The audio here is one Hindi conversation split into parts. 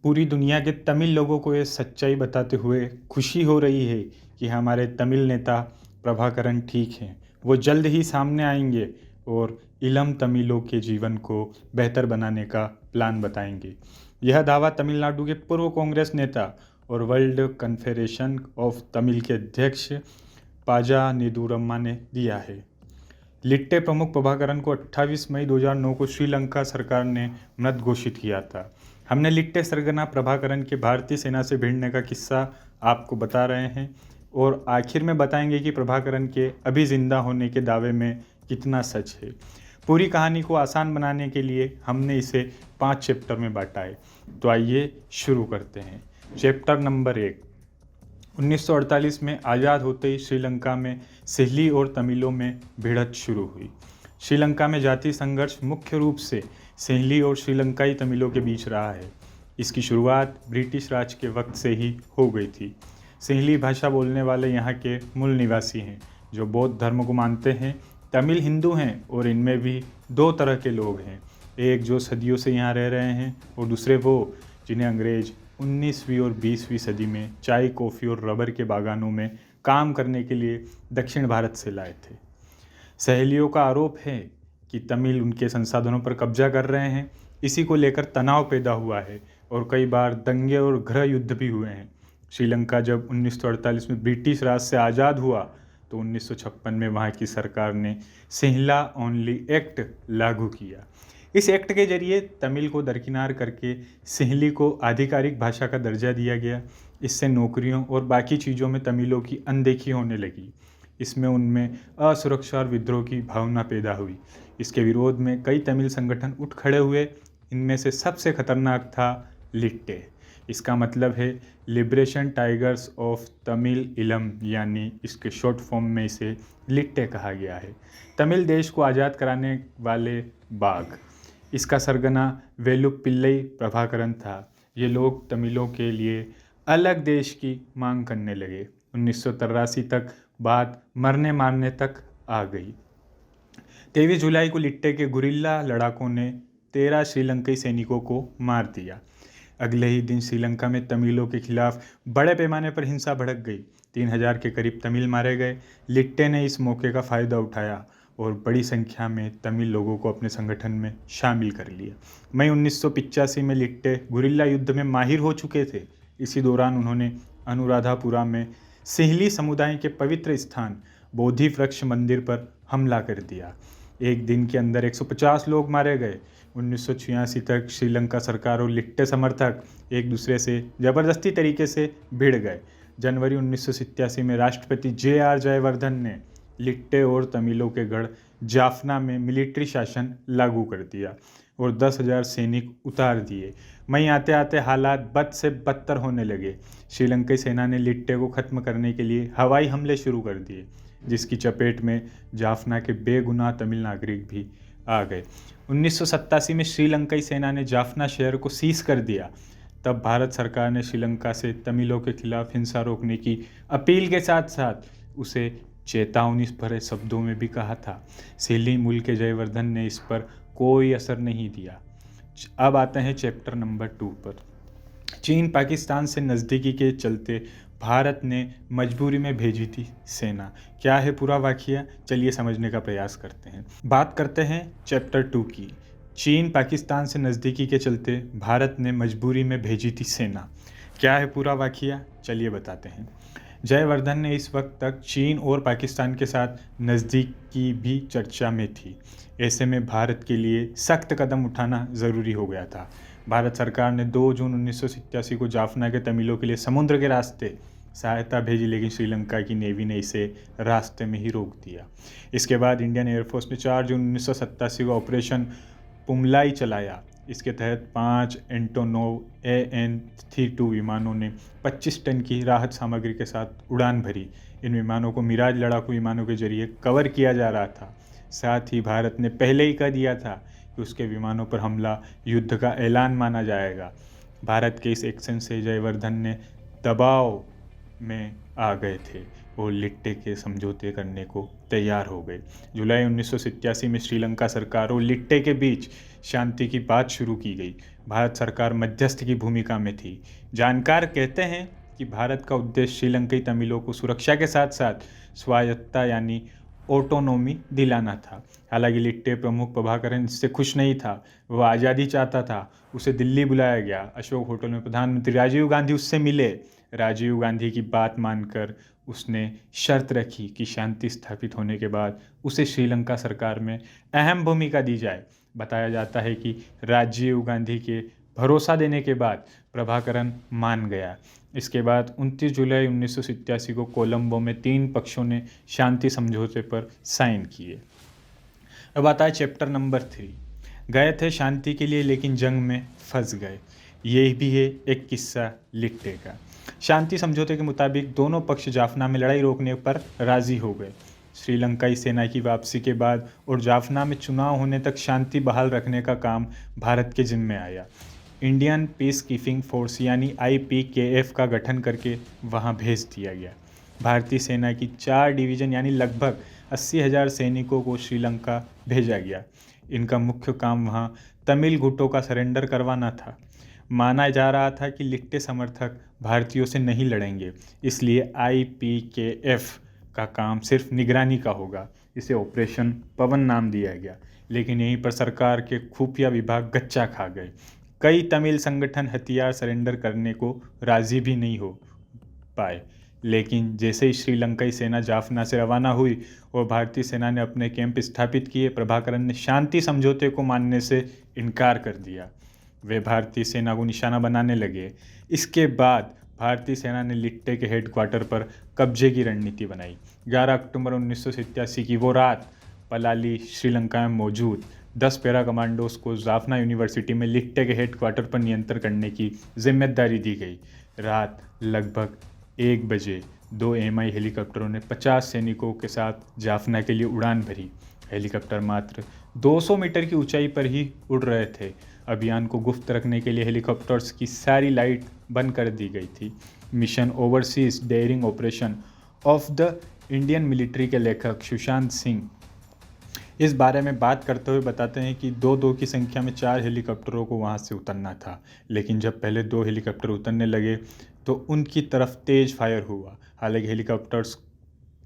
पूरी दुनिया के तमिल लोगों को ये सच्चाई बताते हुए खुशी हो रही है कि हमारे तमिल नेता प्रभाकरन ठीक हैं। वो जल्द ही सामने आएंगे और इलम तमिलों के जीवन को बेहतर बनाने का प्लान बताएंगे। यह दावा तमिलनाडु के पूर्व कांग्रेस नेता और वर्ल्ड कन्फेडरेशन ऑफ तमिल के अध्यक्ष पाजा नेदुरम्मा ने दिया है। लिट्टे प्रमुख प्रभाकरन को 28 मई 2009 को श्रीलंका सरकार ने मृत घोषित किया था। हमने लिट्टे सरगना प्रभाकरन के भारतीय सेना से भिड़ने का किस्सा आपको बता रहे हैं और आखिर में बताएंगे कि प्रभाकरन के अभी जिंदा होने के दावे में कितना सच है। पूरी कहानी को आसान बनाने के लिए हमने इसे 5 चैप्टर में बांटा है। तो आइए शुरू करते हैं। Chapter number 1। 1948 में आज़ाद होते ही श्रीलंका में सिल्ली और तमिलों में भिड़ंत शुरू हुई। श्रीलंका में जातीय संघर्ष मुख्य रूप से सिल्ली और श्रीलंकाई तमिलों के बीच रहा है। इसकी शुरुआत ब्रिटिश राज के वक्त से ही हो गई थी। सिल्ली भाषा बोलने वाले यहाँ के मूल निवासी हैं जो बौद्ध धर्म को मानते हैं। तमिल हिंदू हैं और इनमें भी 2 तरह के लोग हैं, एक जो सदियों से यहाँ रह रहे हैं और दूसरे वो जिन्हें अंग्रेज 19वीं और 20वीं सदी में चाय, कॉफ़ी और रबर के बागानों में काम करने के लिए दक्षिण भारत से लाए थे। सहेलियों का आरोप है कि तमिल उनके संसाधनों पर कब्जा कर रहे हैं। इसी को लेकर तनाव पैदा हुआ है और कई बार दंगे और गृह युद्ध भी हुए हैं। श्रीलंका जब 1948 में ब्रिटिश राज से आज़ाद हुआ तो 1956 में वहाँ की सरकार ने सिंहला ओनली एक्ट लागू किया। इस एक्ट के जरिए तमिल को दरकिनार करके सिंहली को आधिकारिक भाषा का दर्जा दिया गया। इससे नौकरियों और बाकी चीज़ों में तमिलों की अनदेखी होने लगी। इसमें उनमें असुरक्षा और विद्रोह की भावना पैदा हुई। इसके विरोध में कई तमिल संगठन उठ खड़े हुए। इनमें से सबसे खतरनाक था लिट्टे। इसका मतलब है लिबरेशन टाइगर्स ऑफ तमिल इलम, यानी इसके शॉर्ट फॉर्म में इसे लिट्टे कहा गया है। तमिल देश को आज़ाद कराने वाले बाघ। इसका सरगना वेलुपिल्लई प्रभाकरन था। ये लोग तमिलों के लिए अलग देश की मांग करने लगे। 1983 तक बात मरने मारने तक आ गई। 23 जुलाई को लिट्टे के गुरिल्ला लड़ाकों ने 13 श्रीलंकाई सैनिकों को मार दिया। अगले ही दिन श्रीलंका में तमिलों के खिलाफ बड़े पैमाने पर हिंसा भड़क गई। 3000 के करीब तमिल मारे गए। लिट्टे ने इस मौके का फ़ायदा उठाया और बड़ी संख्या में तमिल लोगों को अपने संगठन में शामिल कर लिया। मई 1985 में लिट्टे गुरिल्ला युद्ध में माहिर हो चुके थे। इसी दौरान उन्होंने अनुराधापुरा में सिंहली समुदाय के पवित्र स्थान बोधि वृक्ष मंदिर पर हमला कर दिया। एक दिन के अंदर 150 लोग मारे गए। 1986 तक श्रीलंका सरकार और लिट्टे समर्थक एक दूसरे से ज़बरदस्ती तरीके से भिड़ गए। जनवरी 1987 में राष्ट्रपति JR जयवर्धन ने लिट्टे और तमिलों के गढ़ जाफना में मिलिट्री शासन लागू कर दिया और 10,000 सैनिक उतार दिए। मई आते आते हालात बद से बदतर होने लगे। श्रीलंकाई सेना ने लिट्टे को ख़त्म करने के लिए हवाई हमले शुरू कर दिए, जिसकी चपेट में जाफना के बेगुनाह तमिल नागरिक भी आ गए। 1987 में श्रीलंकाई सेना ने जाफना शहर को सीज कर दिया। तब भारत सरकार ने श्रीलंका से तमिलों के खिलाफ हिंसा रोकने की अपील के साथ साथ उसे चेतावनी भरे शब्दों में भी कहा था। सिल्ली मूल के जयवर्धन ने इस पर कोई असर नहीं दिया। अब आते हैं चैप्टर नंबर 2 पर। चीन पाकिस्तान से नज़दीकी के चलते भारत ने मजबूरी में भेजी थी सेना। क्या है पूरा वाक़या, चलिए समझने का प्रयास करते हैं। बात करते हैं चैप्टर 2 की। चीन पाकिस्तान से नज़दीकी के चलते भारत ने मजबूरी में भेजी थी सेना। क्या है पूरा वाक़या, चलिए बताते हैं। जयवर्धन ने इस वक्त तक चीन और पाकिस्तान के साथ नज़दीकी भी चर्चा में थी। ऐसे में भारत के लिए सख्त कदम उठाना ज़रूरी हो गया था। भारत सरकार ने 2 जून 1987 को जाफना के तमिलों के लिए समुद्र के रास्ते सहायता भेजी, लेकिन श्रीलंका की नेवी ने इसे रास्ते में ही रोक दिया। इसके बाद इंडियन एयरफोर्स ने 4 जून 1987 को ऑपरेशन पुमलाई चलाया। इसके तहत 5 एंटोनोव AN-32 विमानों ने 25 टन की राहत सामग्री के साथ उड़ान भरी। इन विमानों को मिराज लड़ाकू विमानों के जरिए कवर किया जा रहा था। साथ ही भारत ने पहले ही कह दिया था कि उसके विमानों पर हमला युद्ध का ऐलान माना जाएगा। भारत के इस एक्शन से जयवर्धन ने दबाव में आ गए थे और लिट्टे के समझौते करने को तैयार हो गए। जुलाई 1987 में श्रीलंका सरकार और लिट्टे के बीच शांति की बात शुरू की गई। भारत सरकार मध्यस्थ की भूमिका में थी। जानकार कहते हैं कि भारत का उद्देश्य श्रीलंकाई तमिलों को सुरक्षा के साथ साथ स्वायत्तता यानी ऑटोनोमी दिलाना था। हालांकि लिट्टे प्रमुख प्रभाकरन इससे खुश नहीं था, वह आज़ादी चाहता था। उसे दिल्ली बुलाया गया। अशोक होटल में प्रधानमंत्री राजीव गांधी उससे मिले। राजीव गांधी की बात मानकर उसने शर्त रखी कि शांति स्थापित होने के बाद उसे श्रीलंका सरकार में अहम भूमिका दी जाए। बताया जाता है कि राजीव गांधी के भरोसा देने के बाद प्रभाकरन मान गया। इसके बाद 29 जुलाई 1987 को कोलंबो में 3 पक्षों ने शांति समझौते पर साइन किए। अब आता है चैप्टर नंबर 3। गए थे शांति के लिए लेकिन जंग में फंस गए। ये भी है एक किस्सा लिट्टे का। शांति समझौते के मुताबिक दोनों पक्ष जाफना में लड़ाई रोकने पर राजी हो गए। श्रीलंकाई सेना की वापसी के बाद और जाफना में चुनाव होने तक शांति बहाल रखने का काम भारत के जिम्मे आया। इंडियन पीस कीपिंग फोर्स यानी IPKF का गठन करके वहां भेज दिया गया। भारतीय सेना की 4 डिवीज़न यानी लगभग 80,000 सैनिकों को श्रीलंका भेजा गया। इनका मुख्य काम वहां तमिल गुटों का सरेंडर करवाना था। माना जा रहा था कि लिट्टे समर्थक भारतीयों से नहीं लड़ेंगे, इसलिए IPKF का काम सिर्फ निगरानी का होगा। इसे ऑपरेशन पवन नाम दिया गया। लेकिन यहीं पर सरकार के खुफिया विभाग गच्चा खा गए। कई तमिल संगठन हथियार सरेंडर करने को राजी भी नहीं हो पाए। लेकिन जैसे ही श्रीलंकाई सेना जाफना से रवाना हुई और भारतीय सेना ने अपने कैंप स्थापित किए, प्रभाकरन ने शांति समझौते को मानने से इनकार कर दिया। वे भारतीय सेना को निशाना बनाने लगे। इसके बाद भारतीय सेना ने लिट्टे के हेडक्वार्टर पर कब्जे की रणनीति बनाई। 11 अक्टूबर 1987 की वो रात पलाली श्रीलंका में मौजूद 10 पैरा कमांडोज को जाफना यूनिवर्सिटी में लिट्टे के हेडक्वार्टर पर नियंत्रण करने की जिम्मेदारी दी गई। रात लगभग 1 बजे 2 MI हेलीकॉप्टरों ने 50 सैनिकों के साथ जाफना के लिए उड़ान भरी। हेलीकॉप्टर मात्र 200 मीटर की ऊंचाई पर ही उड़ रहे थे। अभियान को गुप्त रखने के लिए हेलीकॉप्टर्स की सारी लाइट बंद कर दी गई थी। Mission overseas daring operation of the Indian military के लेखक सुशांत सिंह इस बारे में बात करते हुए बताते हैं कि 2-2 की संख्या में 4 हेलीकॉप्टरों को वहां से उतरना था। लेकिन जब पहले 2 हेलीकॉप्टर उतरने लगे तो उनकी तरफ तेज फायर हुआ। हालांकि हेलीकॉप्टर्स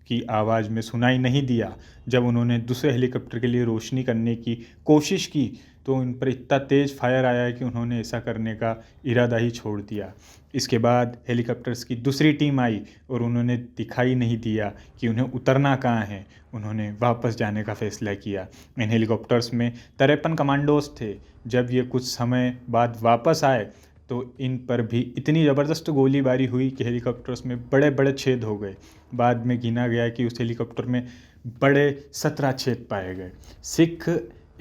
की आवाज़ में सुनाई नहीं दिया। जब उन्होंने दूसरे हेलीकॉप्टर के लिए रोशनी करने की कोशिश की तो उन पर इतना तेज फायर आया कि उन्होंने ऐसा करने का इरादा ही छोड़ दिया। इसके बाद हेलीकॉप्टर्स की दूसरी टीम आई और उन्होंने दिखाई नहीं दिया कि उन्हें उतरना कहाँ है। उन्होंने वापस जाने का फैसला किया। इन हेलीकॉप्टर्स में 53 कमांडोज थे। जब ये कुछ समय बाद वापस आए तो इन पर भी इतनी ज़बरदस्त गोलीबारी हुई कि हेलीकॉप्टर्स में बड़े बड़े छेद हो गए। बाद में गिना गया कि उस हेलीकॉप्टर में बड़े 17 छेद पाए गए। सिख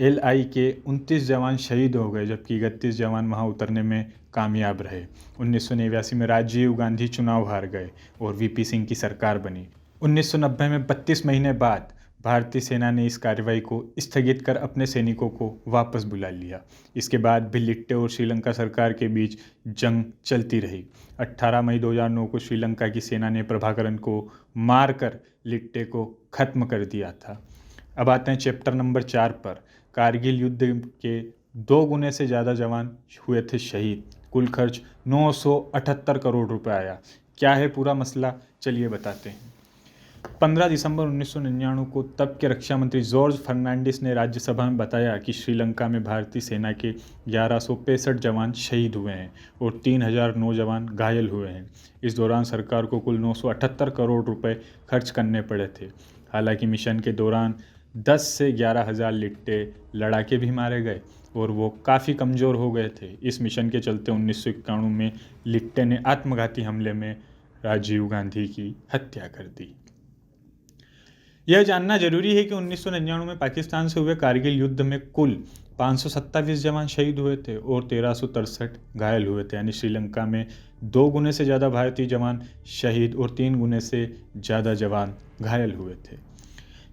LI के 29 जवान शहीद हो गए, जबकि 31 जवान वहां उतरने में कामयाब रहे। 1989 में राजीव गांधी चुनाव हार गए और VP सिंह की सरकार बनी। 1990 में 32 महीने बाद भारतीय सेना ने इस कार्रवाई को स्थगित कर अपने सैनिकों को वापस बुला लिया। इसके बाद भी लिट्टे और श्रीलंका सरकार के बीच जंग चलती रही। 18 मई 2009 को श्रीलंका की सेना ने प्रभाकरन को मारकर लिट्टे को खत्म कर दिया था। अब आते हैं चैप्टर नंबर 4 पर। कारगिल युद्ध के 2 गुने से ज़्यादा जवान हुए थे शहीद। कुल खर्च 978 करोड़ रुपए आया। क्या है पूरा मसला, चलिए बताते हैं। 15 दिसंबर 1999 को तब के रक्षा मंत्री जॉर्ज फर्नांडिस ने राज्यसभा में बताया कि श्रीलंका में भारतीय सेना के 1165 जवान शहीद हुए हैं और 3000 नौजवान घायल हुए हैं। इस दौरान सरकार को कुल 978 करोड़ रुपए खर्च करने पड़े थे। हालांकि मिशन के दौरान 10 से 11,000 लिट्टे लड़ाके भी मारे गए और वो काफ़ी कमज़ोर हो गए थे। इस मिशन के चलते 1991 में लिट्टे ने आत्मघाती हमले में राजीव गांधी की हत्या कर दी। यह जानना जरूरी है कि 1999 में पाकिस्तान से हुए कारगिल युद्ध में कुल 527 जवान शहीद हुए थे और 1363 घायल हुए थे। यानी श्रीलंका में 2 गुने से ज़्यादा भारतीय जवान शहीद और 3 गुने से ज़्यादा जवान घायल हुए थे।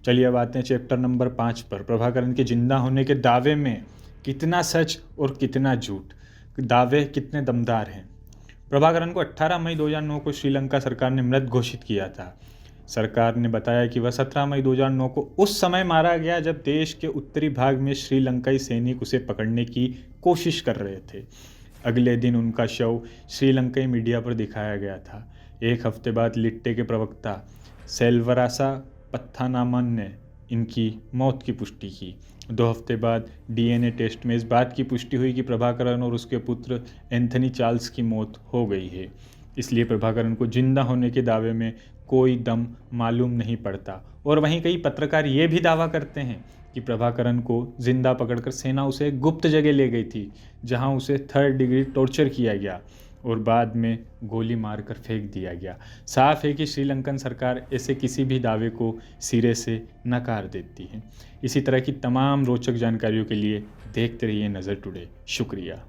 चलिए अब आते हैं चैप्टर नंबर 5 पर। प्रभाकरन के जिंदा होने के दावे में कितना सच और कितना झूठ, दावे कितने दमदार हैं। प्रभाकरन को 18 मई 2009 को श्रीलंका सरकार ने मृत घोषित किया था। सरकार ने बताया कि वह 17 मई 2009 को उस समय मारा गया जब देश के उत्तरी भाग में श्रीलंकाई सैनिक उसे पकड़ने की कोशिश कर रहे थे। अगले दिन उनका शव श्रीलंकाई मीडिया पर दिखाया गया था। एक हफ्ते बाद लिट्टे के प्रवक्ता सेल्वरासा पत्थानामन ने इनकी मौत की पुष्टि की। 2 हफ्ते बाद डीएनए टेस्ट में इस बात की पुष्टि हुई कि प्रभाकरन और उसके पुत्र एंथनी चार्ल्स की मौत हो गई है। इसलिए प्रभाकरन को जिंदा होने के दावे में कोई दम मालूम नहीं पड़ता। और वहीं कई पत्रकार ये भी दावा करते हैं कि प्रभाकरन को जिंदा पकड़कर सेना उसे गुप्त जगह ले गई थी, जहां उसे 3rd डिग्री टॉर्चर किया गया और बाद में गोली मारकर फेंक दिया गया। साफ है कि श्रीलंकन सरकार ऐसे किसी भी दावे को सिरे से नकार देती है। इसी तरह की तमाम रोचक जानकारियों के लिए देखते रहिए नज़र टुडे। शुक्रिया।